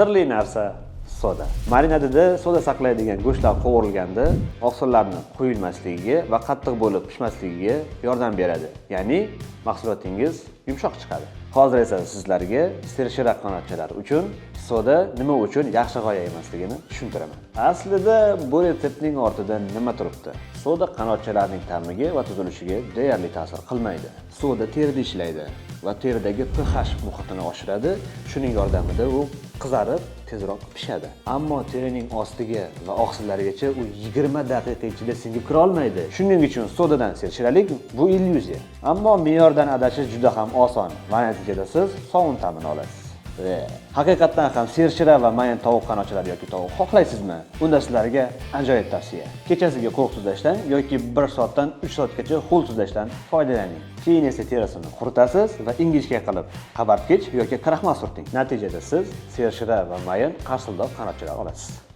Sirli narsa soda. Marinadida soda saqlaydigan go'shtlar qovurilganda oqsillarni quyilmasligiga va qattiq bo'lib pishmasligiga yordam beradi. Ya'ni mahsulotingiz yumshoq chiqadi. Hozir esa sizlarga sershira qanotchalar uchun soda nima uchun yaxshi g'oya emasligini tushuntiraman. Aslida bu retseptning ortida nima turibdi? Soda qanotchalarning ta'miga va tuzilishiga deyarli ta'sir qilmaydi. Soda terida ishlaydi va teridagi pH muhitini oshiradi. Shuning yordamida u qizarib, tezroq pishadi. Ammo terining ostiga va oqsillargacha u 20 daqiqa ichida singib kira olmaydi. Shuning uchun sodadan sershiralik bu illyuziya. Ammo me'yordan adashish juda ham oson va natijada siz sovun ta'mini olasiz. Haqiqatdan ham sershira va mayin tovuq qanotchalari yoki tovuq xohlaysizmi? Unda sizlarga ajoyib tavsiya. Kechasiga quruq tuzlashdan yoki 1 soatdan 3 soatgacha ho'l tuzlashdan foydalaning. Keyin esa terisini quritasiz va ingichka qilib qabartgich yoki kraxmal surting. Natijada siz sershira va mayin qarsildoq qanotchalar olasiz.